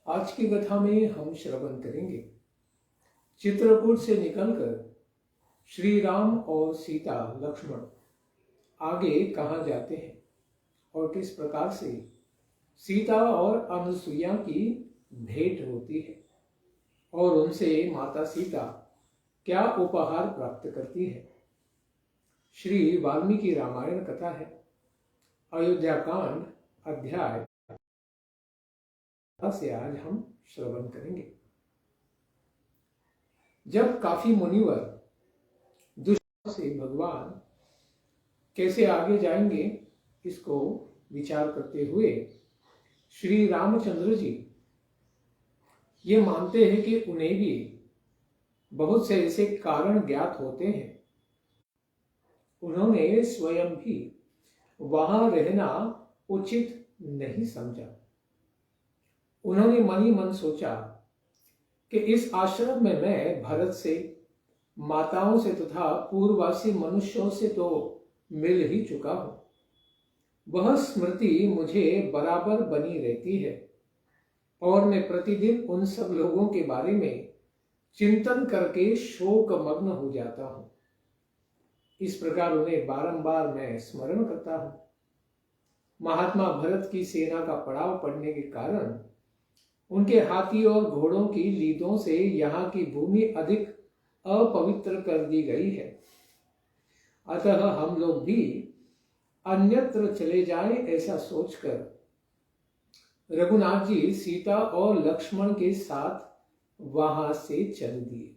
आज की कथा में हम श्रवण करेंगे चित्रकूट से निकलकर श्री राम और सीता लक्ष्मण आगे कहाँ जाते हैं और किस प्रकार से सीता और अनुसुईया की भेंट होती है और उनसे माता सीता क्या उपहार प्राप्त करती है। श्री वाल्मीकि रामायण कथा है, अयोध्या कांड अध्याय से आज हम श्रवण करेंगे। जब काफी मुनिवर दुष्ट से भगवान कैसे आगे जाएंगे इसको विचार करते हुए श्री रामचंद्र जी ये मानते हैं कि उन्हें भी बहुत से ऐसे कारण ज्ञात होते हैं। उन्होंने स्वयं भी वहां रहना उचित नहीं समझा। उन्होंने मन ही मन सोचा कि इस आश्रम में मैं भरत से, माताओं से तथा पूर्ववासी मनुष्यों से तो मिल ही चुका हूं। वह स्मृति मुझे बराबर बनी रहती है और मैं प्रतिदिन उन सब लोगों के बारे में चिंतन करके शोक मग्न हो जाता हूं। इस प्रकार उन्हें बारंबार मैं स्मरण करता हूं। महात्मा भरत की सेना का पड़ाव पड़ने के कारण उनके हाथी और घोड़ों की लीदों से यहाँ की भूमि अधिक अपवित्र कर दी गई है। अतः हम लोग भी अन्यत्र चले जाएं ऐसा सोचकर रघुनाथ जी सीता और लक्ष्मण के साथ वहां से चल दिए।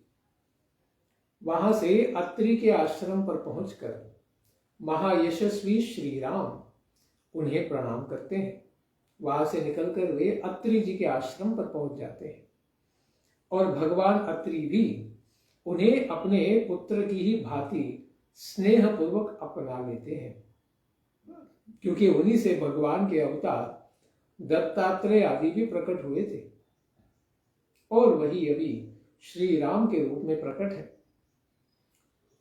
वहां से अत्रि के आश्रम पर पहुंचकर महायशस्वी श्री राम उन्हें प्रणाम करते हैं। वहां से निकलकर वे अत्रि जी के आश्रम पर पहुंच जाते हैं और भगवान अत्रि भी उन्हें अपने पुत्र की ही भांति स्नेह पूर्वक अपना लेते हैं, क्योंकि उन्हीं से भगवान के अवतार दत्तात्रेय आदि भी प्रकट हुए थे और वही अभी श्री राम के रूप में प्रकट है।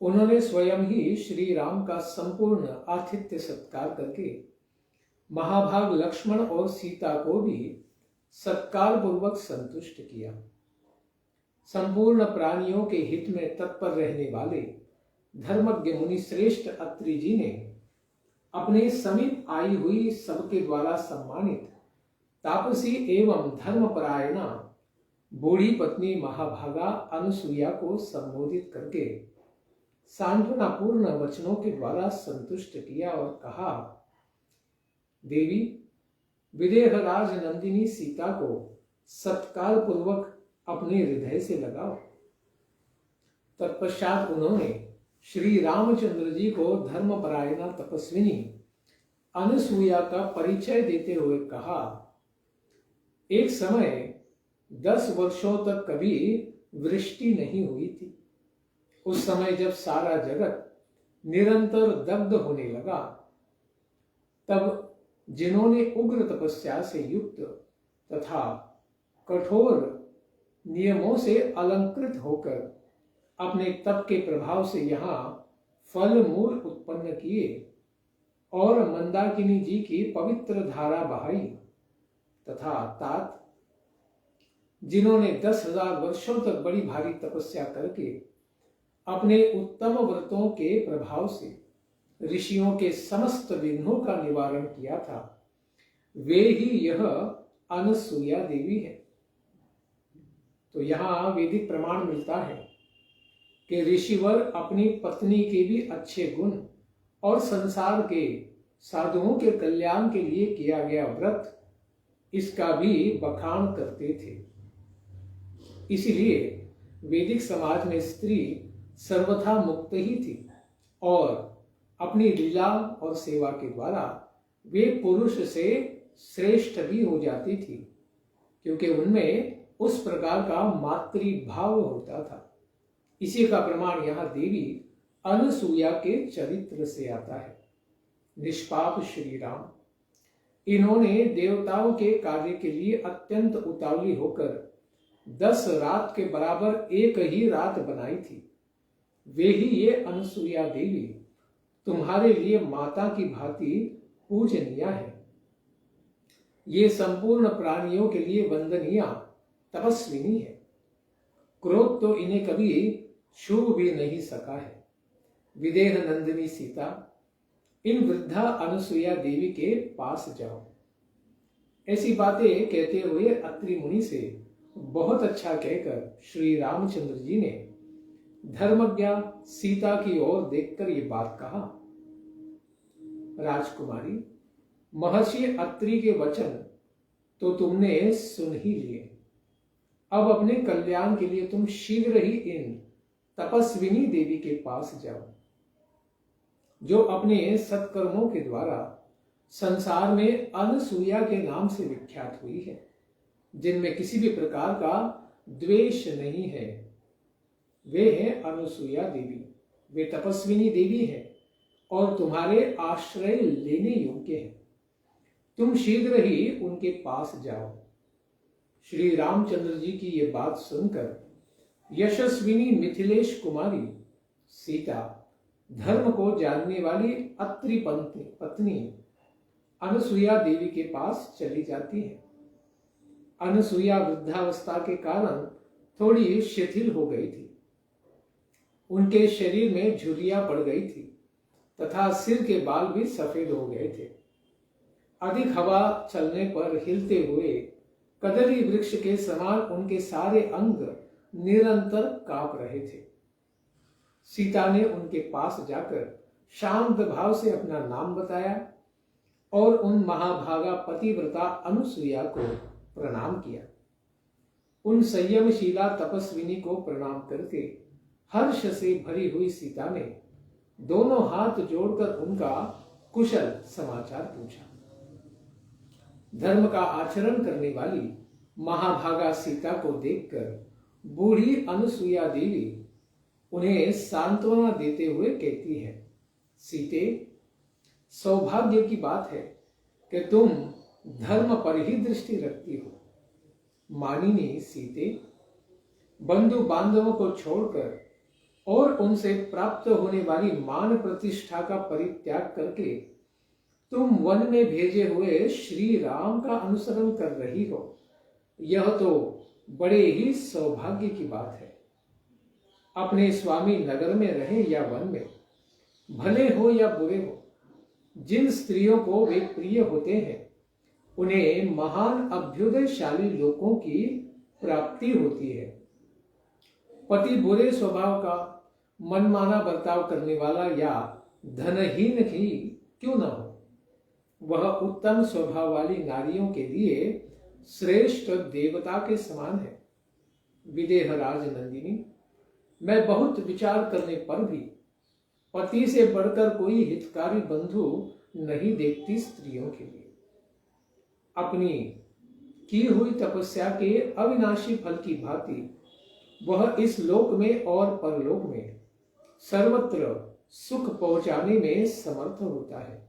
उन्होंने स्वयं ही श्री राम का संपूर्ण आतिथ्य सत्कार करके महाभाग लक्ष्मण और सीता को भी सत्कार पूर्वक संतुष्ट किया। संपूर्ण प्राणियों के हित में तत्पर रहने वाले धर्मज्ञ मुनि श्रेष्ठ अत्रि जी ने अपने समीप आई हुई सबके द्वारा सम्मानित तापसी एवं धर्मपरायणा बूढ़ी पत्नी महाभागा अनुसुईया को संबोधित करके सांत्वनापूर्ण वचनों के द्वारा संतुष्ट किया और कहा, देवी, विदेहराज नंदिनी सीता को सत्कार पूर्वक अपने हृदय से लगाओ। तत्पश्चात उन्होंने श्री रामचंद्र जी को धर्मपरायणा तपस्विनी अनुसुईया का परिचय देते हुए कहा, एक समय 10 वर्षों तक कभी वृष्टि नहीं हुई थी। उस समय जब सारा जगत निरंतर दग्ध होने लगा, तब जिन्होंने उग्र तपस्या से युक्त तथा कठोर नियमों से अलंकृत होकर अपने तप के प्रभाव से यहाँ फल मूल उत्पन्न किए और मंदाकिनी जी की पवित्र धारा बहाई, तथा तात जिन्होंने 10,000 वर्षों तक बड़ी भारी तपस्या करके अपने उत्तम व्रतों के प्रभाव से ऋषियों के समस्त विघ्नों का निवारण किया था, वे ही यह अनुसुईया देवी है। तो यहाँ वैदिक प्रमाण मिलता है कि ऋषिवर अपनी पत्नी के भी अच्छे गुण और संसार के साधुओं के कल्याण के लिए किया गया व्रत इसका भी बखान करते थे। इसलिए वैदिक समाज में स्त्री सर्वथा मुक्त ही थी और अपनी लीला और सेवा के द्वारा वे पुरुष से श्रेष्ठ भी हो जाती थी, क्योंकि उनमें उस प्रकार का मातृभाव होता था। इसी का प्रमाण यहाँ देवी अनुसुईया के चरित्र से आता है। निष्पाप श्री राम, इन्होंने देवताओं के कार्य के लिए अत्यंत उतावली होकर 10 रात के बराबर एक ही रात बनाई थी। वे ही ये अनुसुईया देवी तुम्हारे लिए माता की भांति पूजनीय है। ये संपूर्ण प्राणियों के लिए वंदनीय तपस्विनी है। क्रोध तो इन्हें कभी छू भी नहीं सका है। विदेह नंदिनी सीता, इन वृद्धा अनुसुईया देवी के पास जाओ। ऐसी बातें कहते हुए अत्रि मुनि से बहुत अच्छा कहकर श्री रामचंद्र जी ने धर्मज्ञा सीता की ओर देखकर ये बात कहा। राजकुमारी, महर्षि अत्रि के वचन तो तुमने सुन ही लिए। अब अपने कल्याण के लिए तुम शीघ्र ही इन तपस्विनी देवी के पास जाओ, जो अपने सत्कर्मों के द्वारा संसार में अनसुईया के नाम से विख्यात हुई है, जिनमें किसी भी प्रकार का द्वेष नहीं है। वे हैं अनुसुईया देवी। वे तपस्विनी देवी हैं और तुम्हारे आश्रय लेने योग्य हैं। तुम शीघ्र ही उनके पास जाओ। श्री रामचंद्र जी की ये बात सुनकर यशस्विनी मिथिलेश कुमारी सीता, धर्म को जानने वाली अत्रि पत्नी अनुसुईया देवी के पास चली जाती है। अनुसुईया वृद्धावस्था के कारण थोड़ी शिथिल हो गई थी। उनके शरीर में झुर्रियां पड़ गई थी तथा सिर के बाल भी सफेद हो गए थे। अधिक हवा चलने पर हिलते हुए कदली वृक्ष के समान उनके सारे अंग निरंतर कांप रहे थे। सीता ने उनके पास जाकर शांत भाव से अपना नाम बताया और उन महाभागा पतिव्रता अनुसुईया को प्रणाम किया। उन संयमशीला तपस्विनी को प्रणाम करके हर्ष से भरी हुई सीता ने दोनों हाथ जोड़कर उनका कुशल समाचार पूछा। धर्म का आचरण करने वाली महाभागा सीता को देखकर बूढ़ी अनुसुईया देवी उन्हें सांत्वना देते हुए कहती है, सीते, सौभाग्य की बात है कि तुम धर्म पर ही दृष्टि रखती हो। मानिनी सीते, बंधु बांधवों को छोड़कर और उनसे प्राप्त होने वाली मान प्रतिष्ठा का परित्याग करके तुम वन में भेजे हुए श्री राम का अनुसरण कर रही हो। यह तो बड़े ही सौभाग्य की बात है। अपने स्वामी नगर में रहे या वन में, भले हो या बुरे हो, जिन स्त्रियों को वे प्रिय होते हैं उन्हें महान अभ्युदयशाली लोगों की प्राप्ति होती है। पति बुरे स्वभाव का, मनमाना बर्ताव करने वाला या धनहीन ही क्यों न हो, वह उत्तम स्वभाव वाली नारियों के लिए श्रेष्ठ देवता के समान है। विदेहराज नंदिनी, मैं बहुत विचार करने पर भी पति से बढ़कर कोई हितकारी बंधु नहीं देखती स्त्रियों के लिए। अपनी की हुई तपस्या के अविनाशी फल की भांति वह इस लोक में और परलोक में सर्वत्र सुख पहुंचाने में समर्थ होता है।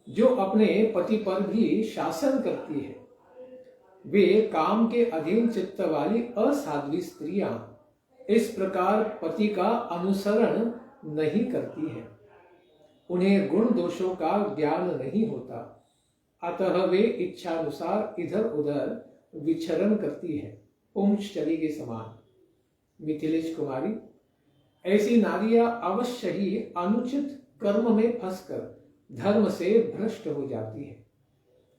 जो अपने पति पर भी शासन करती है, वे काम के अधीन चित्त वाली असाध्वी स्त्रियां इस प्रकार पति का अनुसरण नहीं करती हैं। उन्हें गुण दोषों का ज्ञान नहीं होता, अतः वे इच्छानुसार इधर उधर विचरण करती है, पूंछ चली के समान। मिथिलेश कुमारी, ऐसी नारियां अवश्य ही अनुचित कर्म में फंसकर धर्म से भ्रष्ट हो जाती है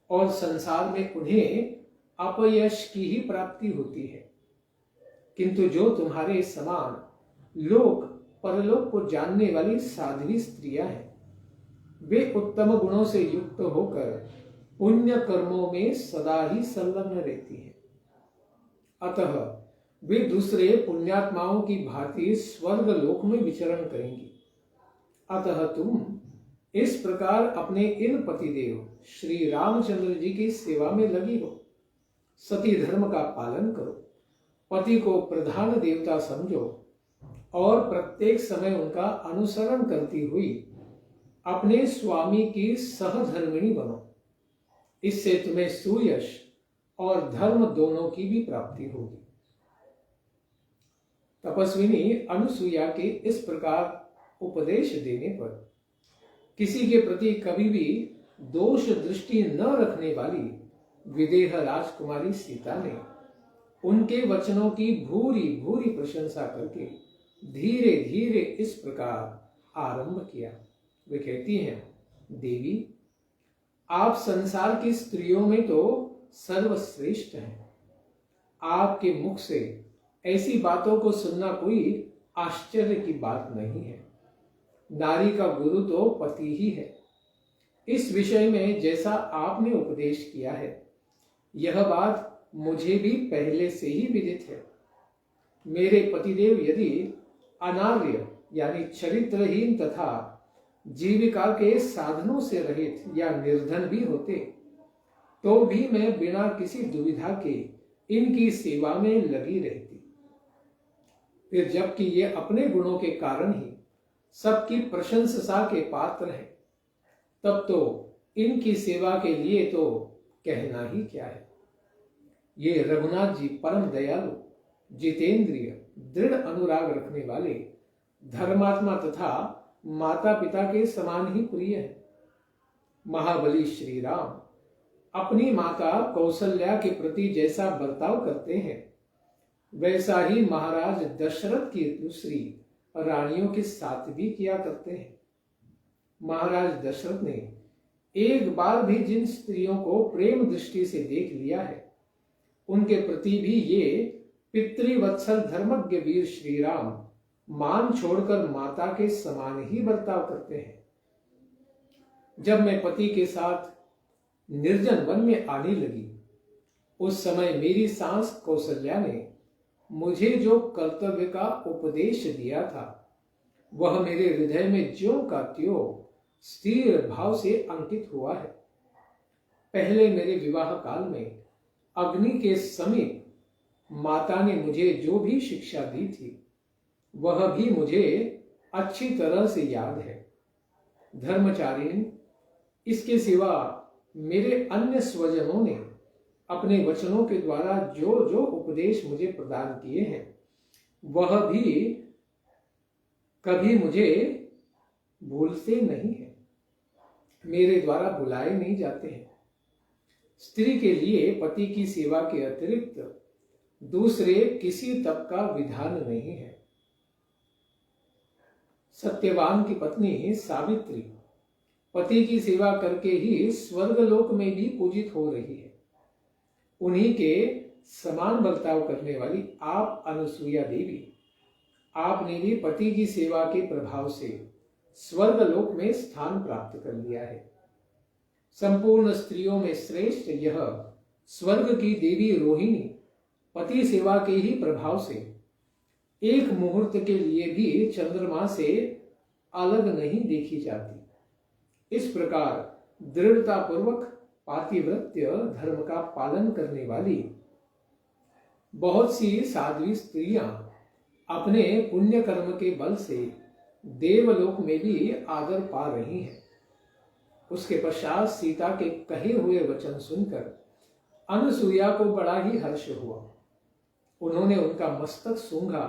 और संसार में उन्हें अपयश की ही प्राप्ति होती है। किंतु जो तुम्हारे समान लोक परलोक को जानने वाली साध्वी स्त्रियां हैं, वे उत्तम गुणों से युक्त होकर पुण्य कर्मों में सदा ही संलग्न रहती हैं। अतः वे दूसरे पुण्यात्माओं की भांति स्वर्ग लोक में विचरण करेंगी। अतः तुम इस प्रकार अपने इन पतिदेव श्री रामचंद्र जी की सेवा में लगी हो। सती धर्म का पालन करो, पति को प्रधान देवता समझो और प्रत्येक समय उनका अनुसरण करती हुई अपने स्वामी की सहधर्मिणी बनो। इससे तुम्हें सुयश और धर्म दोनों की भी प्राप्ति होगी। तपस्विनी अनुसुईया के इस प्रकार उपदेश देने पर किसी के प्रति कभी भी दोष दृष्टि न रखने वाली विदेह राजकुमारी सीता ने उनके वचनों की भूरी भूरी प्रशंसा करके धीरे धीरे इस प्रकार आरंभ किया। वे कहती हैं, देवी, आप संसार की स्त्रियों में तो सर्वश्रेष्ठ हैं। आपके मुख से ऐसी बातों को सुनना कोई आश्चर्य की बात नहीं है। नारी का गुरु तो पति ही है। इस विषय में जैसा आपने उपदेश किया है, यह बात मुझे भी पहले से ही विदित है। मेरे पतिदेव यदि अनार्य यानी चरित्रहीन तथा जीविका के साधनों से रहित या निर्धन भी होते, तो भी मैं बिना किसी दुविधा के इनकी सेवा में लगी रहती। फिर जबकि ये अपने गुणों के कारण ही सबकी प्रशंसा के पात्र हैं, तब तो इनकी सेवा के लिए तो कहना ही क्या है। ये रघुनाथ जी परम दयालु, जितेंद्रिय, दृढ़ अनुराग रखने वाले, धर्मात्मा तथा माता पिता के समान ही प्रिय है। महाबली श्री राम अपनी माता कौशल्या के प्रति जैसा बर्ताव करते हैं, वैसा ही महाराज दशरथ की दूसरी रानियों के साथ भी किया करते हैं। महाराज दशरथ ने एक बार भी जिन स्त्रियों को प्रेम दृष्टि से देख लिया है, उनके प्रति भी ये पितृवत्सल धर्मज्ञ वीर श्री राम मान छोड़कर माता के समान ही बर्ताव करते हैं। जब मैं पति के साथ निर्जन वन में आने लगी, उस समय मेरी सास कौशल्या ने मुझे जो कर्तव्य का उपदेश दिया था, वह मेरे हृदय में ज्यों का त्यों स्थिर भाव से अंकित हुआ है। पहले मेरे विवाह काल में अग्नि के समीप माता ने मुझे जो भी शिक्षा दी थी, वह भी मुझे अच्छी तरह से याद है। धर्मचारिणी, इसके सिवा मेरे अन्य स्वजनों ने अपने वचनों के द्वारा जो जो उपदेश मुझे प्रदान किए हैं, वह भी कभी मुझे भूलते नहीं है, मेरे द्वारा बुलाए नहीं जाते हैं। स्त्री के लिए पति की सेवा के अतिरिक्त दूसरे किसी तप का विधान नहीं है। सत्यवान की पत्नी सावित्री पति की सेवा करके ही स्वर्गलोक में भी पूजित हो रही है। उन्हीं के समान बर्ताव करने वाली आप अनुसुईया देवी, आपने भी पति की सेवा के प्रभाव से स्वर्गलोक में स्थान प्राप्त कर लिया है। संपूर्ण स्त्रियों में श्रेष्ठ यह स्वर्ग की देवी रोहिणी पति सेवा के ही प्रभाव से एक मुहूर्त के लिए भी चंद्रमा से अलग नहीं देखी जाती। इस प्रकार दृढ़ता पूर्वक पातिव्रत्य धर्म का पालन करने वाली बहुत सी साध्वी स्त्रियां अपने पुण्य कर्म के बल से देवलोक में भी आदर पा रही हैं। उसके पश्चात सीता के कहे हुए वचन सुनकर अनुसुईया को बड़ा ही हर्ष हुआ। उन्होंने उनका मस्तक सूंघा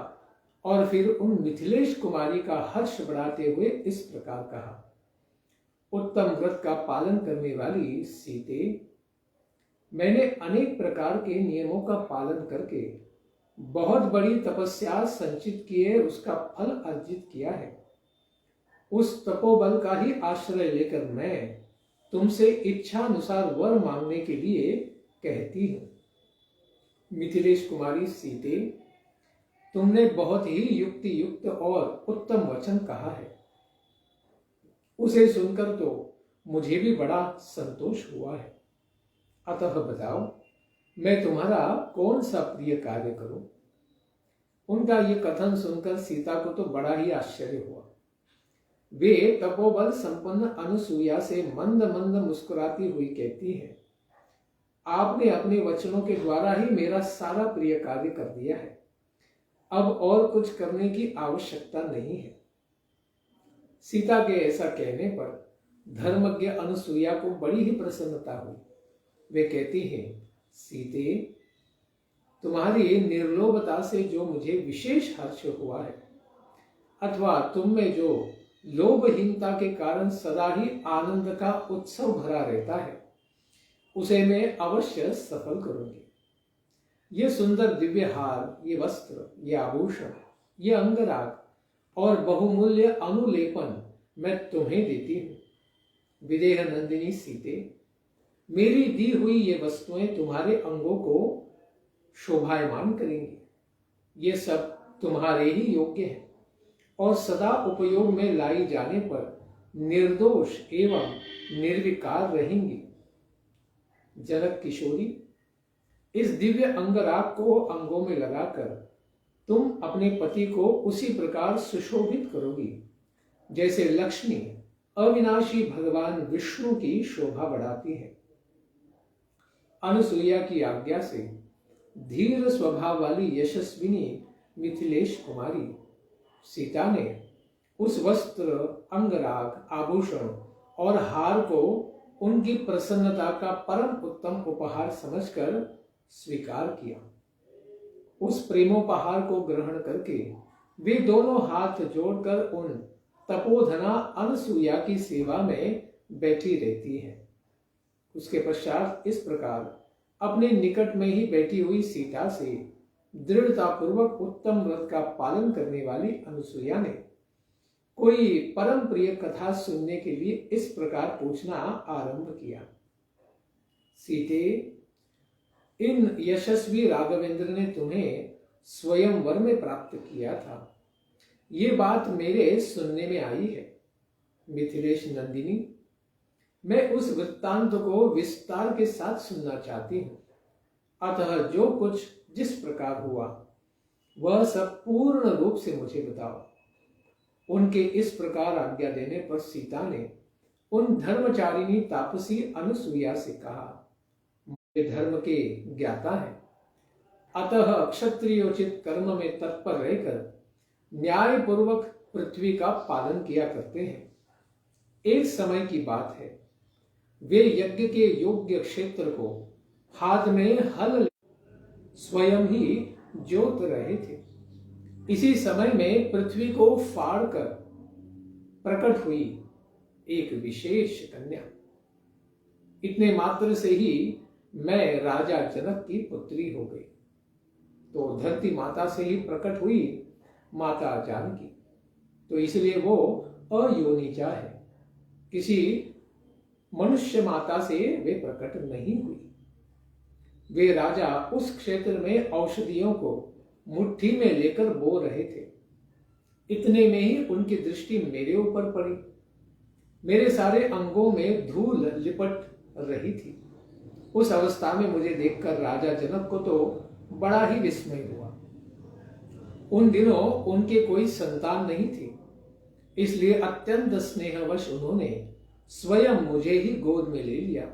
और फिर उन मिथिलेश कुमारी का हर्ष बढ़ाते हुए इस प्रकार कहा, उत्तम व्रत का पालन करने वाली सीते, मैंने अनेक प्रकार के नियमों का पालन करके बहुत बड़ी तपस्या संचित किए उसका फल अर्जित किया है। उस तपोबल का ही आश्रय लेकर मैं तुमसे इच्छा अनुसार वर मांगने के लिए कहती हूं। मिथिलेश कुमारी सीते, तुमने बहुत ही युक्ति युक्त और उत्तम वचन कहा है। उसे सुनकर तो मुझे भी बड़ा संतोष हुआ है। अतः बताओ, मैं तुम्हारा कौन सा प्रिय कार्य करूं? उनका ये कथन सुनकर सीता को तो बड़ा ही आश्चर्य हुआ। वे तपोबल संपन्न अनुसुईया से मंद मंद मुस्कुराती हुई कहती हैं, आपने अपने वचनों के द्वारा ही मेरा सारा प्रिय कार्य कर दिया है। अब और कुछ करने की आवश्यकता नहीं है। सीता के ऐसा कहने पर धर्मज्ञ अनुसुईया को बड़ी ही प्रसन्नता हुई। वे कहती हैं, सीते, तुम्हारी निर्लोभता से जो मुझे विशेष हर्ष हुआ है, अथवा तुम में जो लोभहीनता के कारण सदा ही आनंद का उत्सव भरा रहता है, उसे मैं अवश्य सफल करूंगी। ये सुंदर दिव्य हार, ये वस्त्र, ये आभूषण, ये अंगराग और बहुमूल्य अनुलेपन मैं तुम्हें देती हूं। विदेह नंदिनी सीते, मेरी दी हुई ये वस्तुएं तुम्हारे अंगों को शोभायमान करेंगी। ये सब तुम्हारे ही योग्य हैं और सदा उपयोग में लाई जाने पर निर्दोष एवं निर्विकार रहेंगी। जनक किशोरी, इस दिव्य अंगराग को अंगों में लगाकर तुम अपने पति को उसी प्रकार सुशोभित करोगी जैसे लक्ष्मी अविनाशी भगवान विष्णु की शोभा बढ़ाती है। अनुसुईया की आज्ञा से धीर स्वभाव वाली यशस्विनी मिथिलेश कुमारी सीता ने उस वस्त्र, अंगराग, आभूषण और हार को उनकी प्रसन्नता का परम उत्तम उपहार समझकर स्वीकार किया। उस प्रेमोपहार को ग्रहण करके वे दोनों हाथ जोड़कर उन तपोधना अनुसुईया की सेवा में बैठी रहती है। उसके पश्चात इस प्रकार अपने निकट में ही बैठी हुई सीता से दृढ़तापूर्वक उत्तम व्रत का पालन करने वाली अनुसुईया ने कोई परम प्रिय कथा सुनने के लिए इस प्रकार पूछना आरंभ किया। सीते, इन यशस्वी राघवेंद्र ने तुम्हें स्वयंवर में प्राप्त किया था, ये बात मेरे सुनने में आई है। मिथिलेश नंदिनी, मैं उस वृत्तांत को विस्तार के साथ सुनना चाहती हूं। अतः जो कुछ जिस प्रकार हुआ वह सब पूर्ण रूप से मुझे बताओ। उनके इस प्रकार आज्ञा देने पर सीता ने उन धर्मचारिणी तापसी अनुसुईया से कहा, मुझे धर्म के ज्ञाता है, अतः क्षत्रियोचित कर्म में तत्पर रहकर न्याय पूर्वक पृथ्वी का पालन किया करते हैं। एक समय की बात है, वे यज्ञ के योग्य क्षेत्र को हाथ में हल स्वयं ही जोत रहे थे। इसी समय में पृथ्वी को फाड़कर प्रकट हुई एक विशेष कन्या। इतने मात्र से ही मैं राजा जनक की पुत्री हो गई। तो धरती माता से ही प्रकट हुई माता जानकी, तो इसलिए वो अयोनिजा है, किसी मनुष्य माता से वे प्रकट नहीं हुई। वे राजा उस क्षेत्र में औषधियों को मुट्ठी में लेकर बो रहे थे। इतने में ही उनकी दृष्टि मेरे ऊपर पड़ी। मेरे सारे अंगों में धूल लिपट रही थी। उस अवस्था में मुझे देखकर राजा जनक को तो बड़ा ही विस्मय हुआ। उन दिनों उनके कोई संतान नहीं थी, इसलिए अत्यंत स्नेहवश उन्होंने स्वयं मुझे ही गोद में ले लिया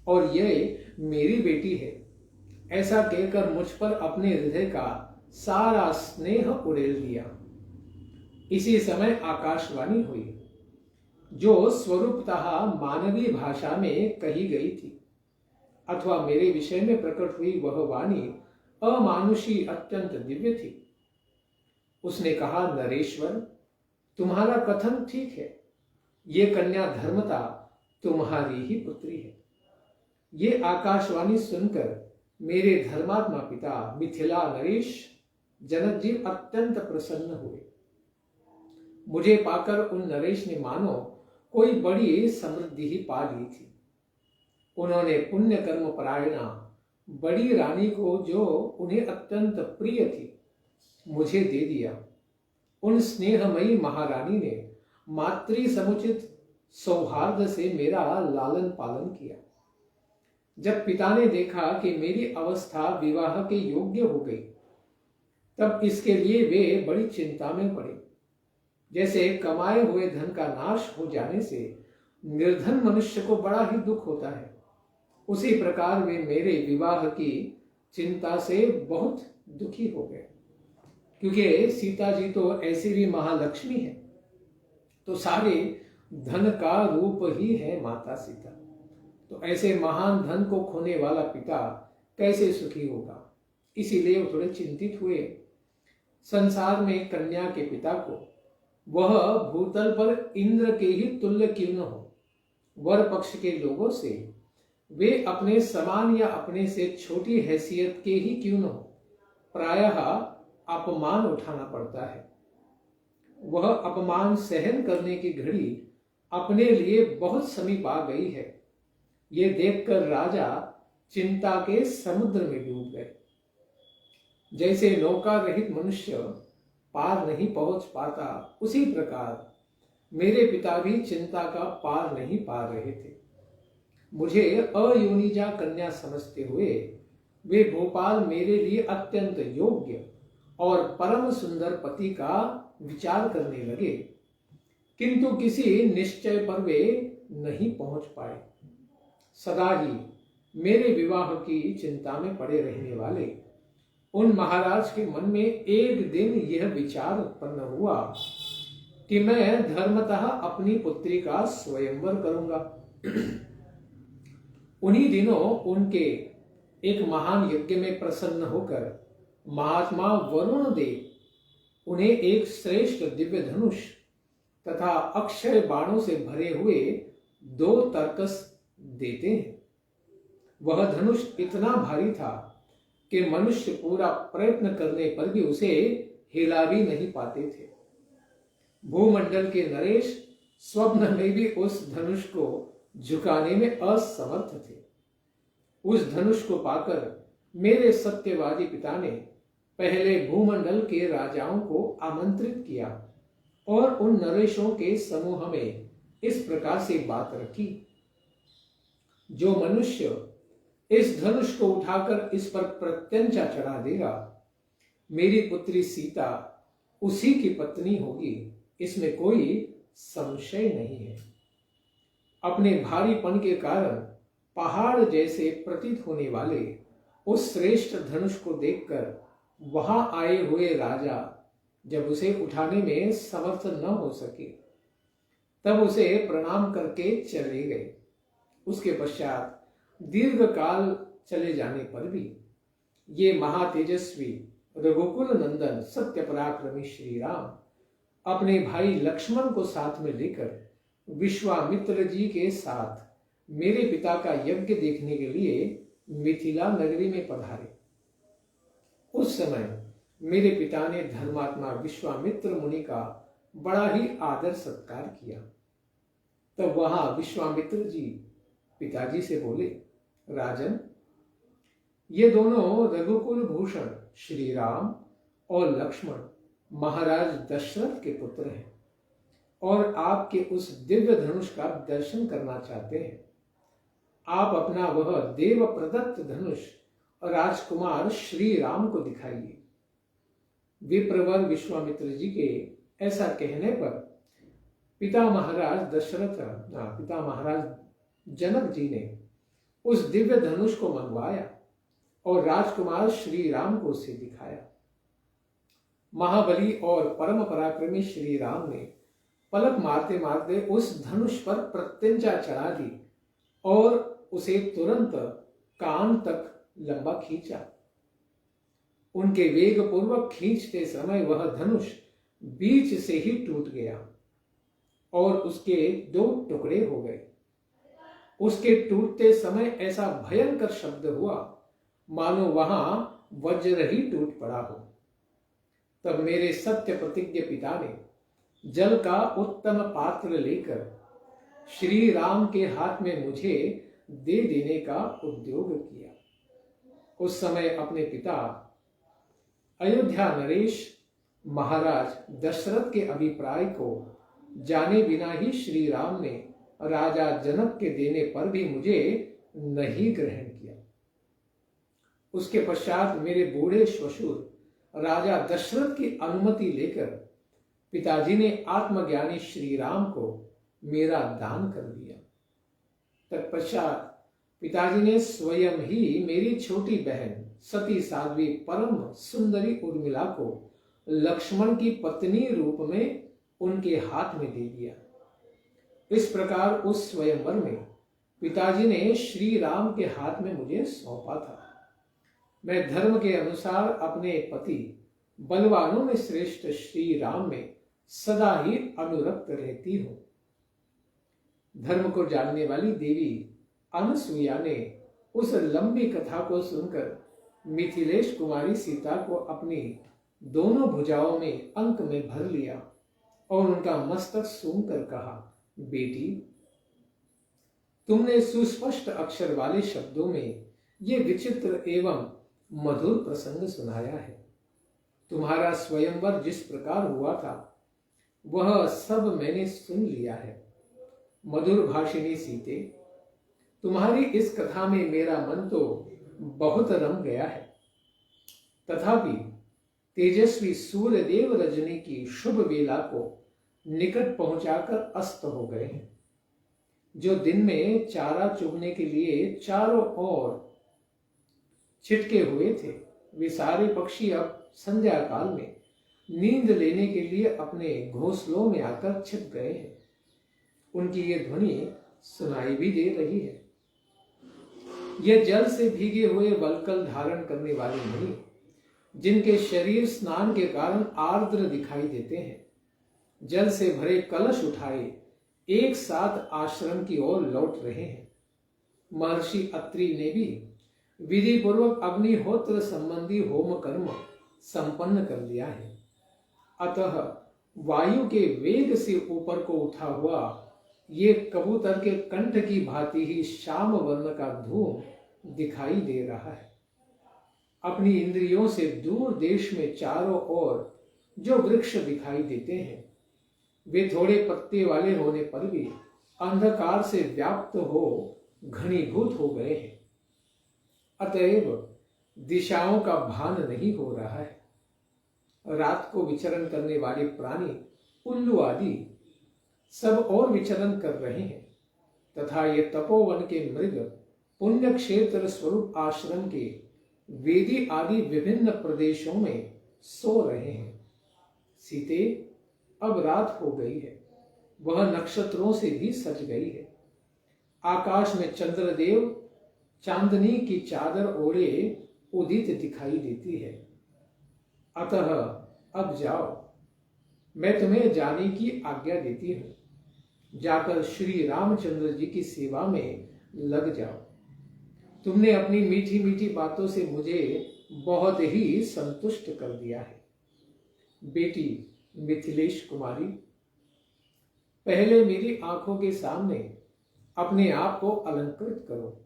और यह मेरी बेटी है ऐसा कहकर मुझ पर अपने हृदय का सारा स्नेह उड़ेल दिया। इसी समय आकाशवाणी हुई, जो स्वरूपतः मानवीय भाषा में कही गई थी, अथवा मेरे विषय में प्रकट हुई वह वाणी अमानुषी अत्यंत दिव्य थी। उसने कहा, नरेश्वर, तुम्हारा कथन ठीक है, ये कन्या धर्मता तुम्हारी ही पुत्री है। ये आकाशवाणी सुनकर मेरे धर्मात्मा पिता मिथिला नरेश जनक जी अत्यंत प्रसन्न हुए। मुझे पाकर उन नरेश ने मानो कोई बड़ी समृद्धि ही पा ली थी। उन्होंने पुण्य कर्म परायणा बड़ी रानी को, जो उन्हें अत्यंत प्रिय थी, मुझे दे दिया। उन स्नेहमयी महारानी ने मातृ समुचित सौहार्द से मेरा लालन पालन किया। जब पिता ने देखा कि मेरी अवस्था विवाह के योग्य हो गई, तब इसके लिए वे बड़ी चिंता में पड़े। जैसे कमाए हुए धन का नाश हो जाने से निर्धन मनुष्य को बड़ा ही दुख होता है, उसी प्रकार वे मेरे विवाह की चिंता से बहुत दुखी हो गए। क्योंकि सीता जी तो ऐसी भी महालक्ष्मी है, तो सारे धन का रूप ही है माता सीता। तो ऐसे महान धन को खोने वाला पिता कैसे सुखी होगा, इसीलिए वो थोड़े चिंतित हुए। संसार में कन्या के पिता को वह भूतल पर इंद्र के ही तुल्य क्यों न हो। वर पक्ष के लोगों से वे अपने समान या अपने से छोटी हैसियत के ही क्यों न हो, प्रायः अपमान उठाना पड़ता है। वह अपमान सहन करने की घड़ी अपने लिए बहुत समीप आ गई है। ये देखकर राजा चिंता के समुद्र में डूब गए। जैसे नौका रहित मनुष्य पार नहीं पहुंच पाता, उसी प्रकार मेरे पिता भी चिंता का पार नहीं पा रहे थे। मुझे अयोनिजा कन्या समझते हुए वे भोपाल मेरे लिए अत्यंत योग्य और परम सुंदर पति का विचार करने लगे, किंतु किसी निश्चय पर वे नहीं पहुंच पाए। सदा ही मेरे विवाह की चिंता में पड़े रहने वाले उन महाराज के मन में एक दिन यह विचार उत्पन्न हुआ कि मैं धर्मतः अपनी पुत्री का स्वयंवर करूंगा। उन्हीं दिनों उनके एक महान यज्ञ में प्रसन्न होकर महात्मा वरुण देव उन्हें एक श्रेष्ठ दिव्य धनुष तथा अक्षय बाणों से भरे हुए 2 तरकस देते हैं। वह धनुष इतना भारी था कि मनुष्य पूरा प्रयत्न करने पर भी उसे हिला भी नहीं पाते थे। भूमंडल के नरेश स्वप्न में भी उस धनुष को झुकाने में असमर्थ थे। उस धनुष को पाकर मेरे सत्यवादी पिता ने पहले भूमंडल के राजाओं को आमंत्रित किया और उन नरेशों के समूह में इस प्रकार से बात रखी, जो मनुष्य इस धनुष को उठाकर इस पर प्रत्यंचा चढ़ा देगा, मेरी पुत्री सीता उसी की पत्नी होगी, इसमें कोई संशय नहीं है। अपने भारीपन के कारण पहाड़ जैसे प्रतीत होने वाले उस श्रेष्ठ धनुष को देखकर वहां आए हुए राजा जब उसे उठाने में समर्थ न हो सके, तब उसे प्रणाम करके चले गए। उसके पश्चात दीर्घ काल चले जाने पर भी ये महातेजस्वी रघुकुल नंदन सत्य पराक्रमी श्री राम अपने भाई लक्ष्मण को साथ में लेकर विश्वामित्र जी के साथ मेरे पिता का यज्ञ देखने के लिए मिथिला नगरी में पधारे। उस समय मेरे पिता ने धर्मात्मा विश्वामित्र मुनि का बड़ा ही आदर सत्कार किया। तब वहां विश्वामित्र जी पिताजी से बोले, राजन, ये दोनों रघुकुल भूषण श्री राम और लक्ष्मण महाराज दशरथ के पुत्र हैं और आपके उस दिव्य धनुष का दर्शन करना चाहते हैं। आप अपना वह देव प्रदत्त धनुष राजकुमार श्री राम को दिखाइए। विप्रवर विश्वामित्र जी के ऐसा कहने पर पिता महाराज जनक जी ने उस दिव्य धनुष को मंगवाया और राजकुमार श्री राम को उसे दिखाया। महाबली और परम पराक्रमी श्री राम ने पलक मारते मारते उस धनुष पर प्रत्यंचा चढ़ा दी और उसे तुरंत कान तक लंबा खींचा। उनके वेग पूर्वक खींचते समय वह धनुष बीच से ही टूट गया और उसके 2 टुकड़े हो गए। उसके टूटते समय ऐसा भयंकर शब्द हुआ मानो वहां वज्र ही टूट पड़ा हो। तब मेरे सत्य प्रतिज्ञ पिता ने जल का उत्तम पात्र लेकर श्री राम के हाथ में मुझे दे देने का उद्योग किया। उस समय अपने पिता अयोध्या नरेश महाराज दशरथ के अभिप्राय को जाने बिना ही श्री राम ने राजा जनक के देने पर भी मुझे नहीं ग्रहण किया। उसके पश्चात मेरे बूढ़े ससुर राजा दशरथ की अनुमति लेकर पिताजी ने आत्मज्ञानी श्री राम को मेरा दान कर दिया। तत्पश्चात पिताजी ने स्वयं ही मेरी छोटी बहन सती साध्वी परम सुंदरी उर्मिला को लक्ष्मण की पत्नी रूप में उनके हाथ में दे दिया। इस प्रकार उस स्वयंवर में पिताजी ने श्री राम के हाथ में मुझे सौंपा था। मैं धर्म के अनुसार अपने पति बलवानों में श्रेष्ठ श्री राम में सदा ही अनुरक्त रहती हो। धर्म को जानने वाली देवी अनसुईया ने उस लंबी कथा को सुनकर मिथिलेश कुमारी सीता को अपनी दोनों भुजाओं में अंक में भर लिया और उनका मस्तक सूंघकर कहा, बेटी, तुमने सुस्पष्ट अक्षर वाले शब्दों में ये विचित्र एवं मधुर प्रसंग सुनाया है। तुम्हारा स्वयंवर जिस प्रकार हुआ था वह सब मैंने सुन लिया है। मधुर भाषिणी सीते, तुम्हारी इस कथा में मेरा मन तो बहुत रम गया है। तथापि तेजस्वी सूर्यदेव रजनी की शुभ वेला को निकट पहुंचाकर अस्त हो गए हैं। जो दिन में चारा चुगने के लिए चारों ओर छिटके हुए थे, वे सारे पक्षी अब संध्या काल में नींद लेने के लिए अपने घोंसलों में आकर छिप गए हैं। उनकी ये ध्वनि सुनाई भी दे रही है। यह जल से भीगे हुए वल्कल धारण करने वाले मुनि, जिनके शरीर स्नान के कारण आर्द्र दिखाई देते हैं, जल से भरे कलश उठाए एक साथ आश्रम की ओर लौट रहे हैं। महर्षि अत्रि ने भी विधि पूर्वक अग्निहोत्र संबंधी होम कर्म संपन्न कर लिया है। अतः वायु के वेग से ऊपर को उठा हुआ ये कबूतर के कंठ की भांति ही श्याम वर्ण का धूम दिखाई दे रहा है। अपनी इंद्रियों से दूर देश में चारों ओर जो वृक्ष दिखाई देते हैं, वे थोड़े पत्ते वाले होने पर भी अंधकार से व्याप्त हो घनीभूत हो गए हैं। अतएव दिशाओं का भान नहीं हो रहा है। रात को विचरण करने वाले प्राणी उल्लू आदि सब और विचरण कर रहे हैं तथा ये तपोवन के मृग पुण्य क्षेत्र स्वरूप आश्रम के वेदी आदि विभिन्न प्रदेशों में सो रहे हैं। सीते, अब रात हो गई है, वह नक्षत्रों से भी सज गई है। आकाश में चंद्रदेव चांदनी की चादर ओढ़े उदित दिखाई देती है। अतः अब जाओ, मैं तुम्हें जाने की आज्ञा देती हूं। जाकर श्री रामचंद्र जी की सेवा में लग जाओ। तुमने अपनी मीठी मीठी बातों से मुझे बहुत ही संतुष्ट कर दिया है। बेटी मिथिलेश कुमारी, पहले मेरी आंखों के सामने अपने आप को अलंकृत करो।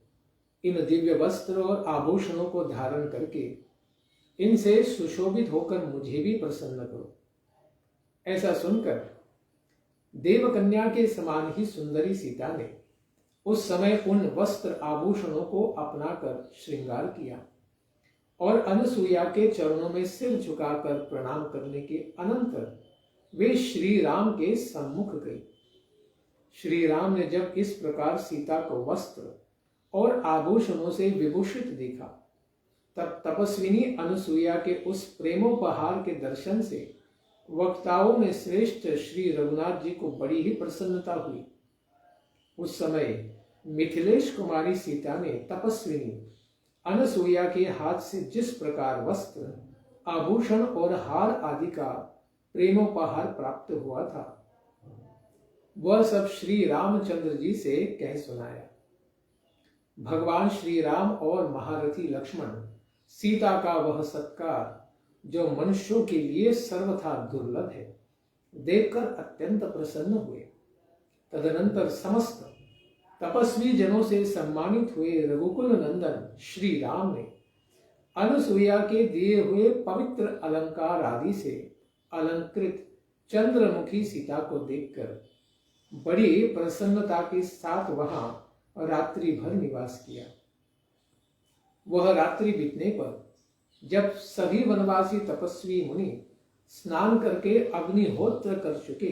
इन दिव्य वस्त्र और आभूषणों को धारण करके इनसे सुशोभित होकर मुझे भी प्रसन्न करो। ऐसा सुनकर देवकन्या के समान ही सुंदरी सीता ने उस समय उन वस्त्र आभूषणों को अपनाकर श्रृंगार किया और अनसुईया के चरणों में सिर झुकाकर प्रणाम करने के अनंतर वे श्री राम के सम्मुख गई। श्री राम ने जब इस प्रकार सीता को वस्त्र और आभूषणों से विभूषित देखा, तब तपस्विनी अनसुईया के उस प्रेमोपहार के दर्शन से वक्ताओं में श्रेष्ठ श्री रघुनाथ जी को बड़ी ही प्रसन्नता हुई। उस समय मिथिलेश कुमारी सीता ने तपस्विनी अनसुईया के हाथ से जिस प्रकार वस्त्र, आभूषण और हार आदि का प्रेमोपहार प्राप्त हुआ था, वह सब श्री रामचंद्र जी से कह सुनाया। भगवान श्री राम और महारथी लक्ष्मण सीता का वह सत्कार जो मनुष्यों के लिए सर्वथा दुर्लभ है, देखकर अत्यंत प्रसन्न हुए। तदनंतर समस्त तपस्वी जनों से सम्मानित हुए रघुकुल नंदन श्री राम ने अनसुईया के दिए हुए पवित्र अलंकार आदि से अलंकृत चंद्रमुखी सीता को देखकर बड़ी प्रसन्नता के साथ वहां रात्रि भर निवास किया। वह रात्रि बीतने पर जब सभी वनवासी तपस्वी मुनि स्नान करके अग्निहोत्र कर चुके,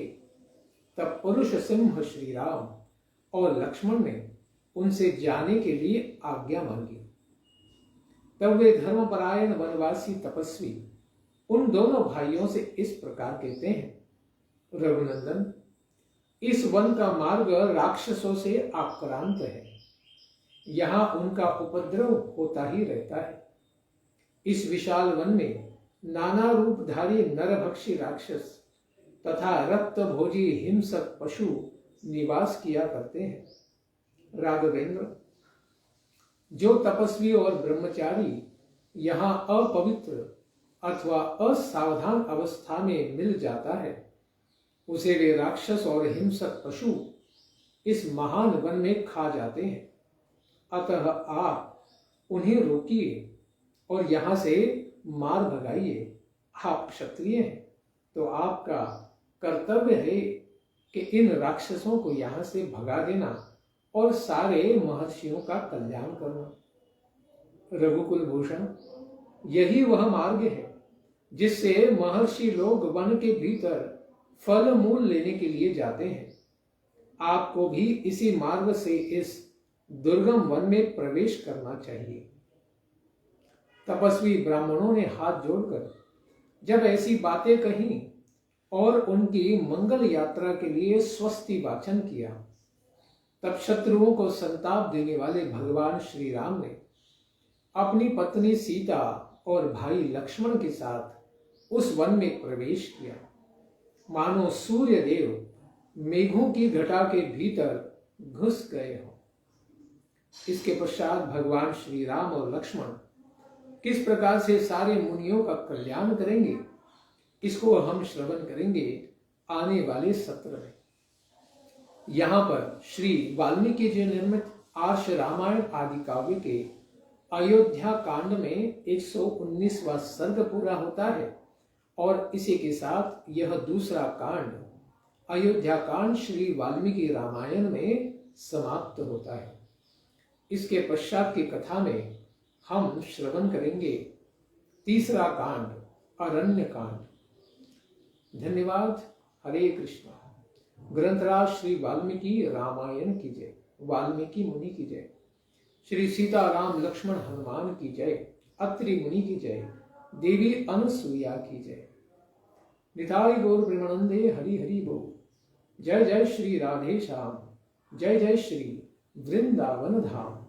तब पुरुष सिंह श्री राम और लक्ष्मण ने उनसे जाने के लिए आज्ञा मांगी। तब वे धर्मपरायण वनवासी तपस्वी उन दोनों भाइयों से इस प्रकार कहते हैं, रघुनंदन, इस वन का मार्ग राक्षसों से आक्रांत है, यहां उनका उपद्रव होता ही रहता है। इस विशाल वन में नाना रूपधारी नरभक्षी राक्षस तथा रक्त भोजी हिंसक पशु निवास किया करते हैं। राघवेंद्र, जो तपस्वी और ब्रह्मचारी यहाँ अपवित्र अथवा असावधान अवस्था में मिल जाता है, उसे वे राक्षस और हिंसक पशु इस महान वन में खा जाते हैं। अतः आप उन्हें रोकिए और यहाँ से मार भगाइए। आप क्षत्रिय हैं, तो आपका कर्तव्य है कि इन राक्षसों को यहाँ से भगा देना और सारे महर्षियों का कल्याण करना। रघुकुल भूषण, यही वह मार्ग है जिससे महर्षि लोग वन के भीतर फल मूल लेने के लिए जाते हैं। आपको भी इसी मार्ग से इस दुर्गम वन में प्रवेश करना चाहिए। तपस्वी ब्राह्मणों ने हाथ जोड़कर जब ऐसी बातें कही और उनकी मंगल यात्रा के लिए स्वस्ति वाचन किया, तब शत्रुओं को संताप देने वाले भगवान श्री राम ने अपनी पत्नी सीता और भाई लक्ष्मण के साथ उस वन में प्रवेश किया, मानो सूर्य देव मेघों की घटा के भीतर घुस गए हों। इसके पश्चात भगवान श्री राम और लक्ष्मण किस प्रकार से सारे मुनियों का कल्याण करेंगे, इसको हम श्रवण करेंगे आने वाले सत्र में। यहाँ पर श्री वाल्मीकि जी निर्मित आर्ष रामायण आदि काव्य के अयोध्या कांड में 119वां सर्ग पूरा होता है और इसी के साथ यह दूसरा कांड अयोध्या कांड श्री वाल्मीकि रामायण में समाप्त होता है। इसके पश्चात की कथा में हम श्रवण करेंगे तीसरा कांड अरण्य कांड। धन्यवाद। हरे कृष्णा। ग्रंथराज श्री वाल्मीकि रामायण की जय। वाल्मीकि मुनि की जय। श्री सीता राम लक्ष्मण हनुमान की जय। अत्रि मुनि की जय। देवी अनसुईया की जय। निताई गौर प्रेमानंदे हरि हरि बोल। जय जय श्री राधे श्याम। जय जय श्री वृंदावन धाम।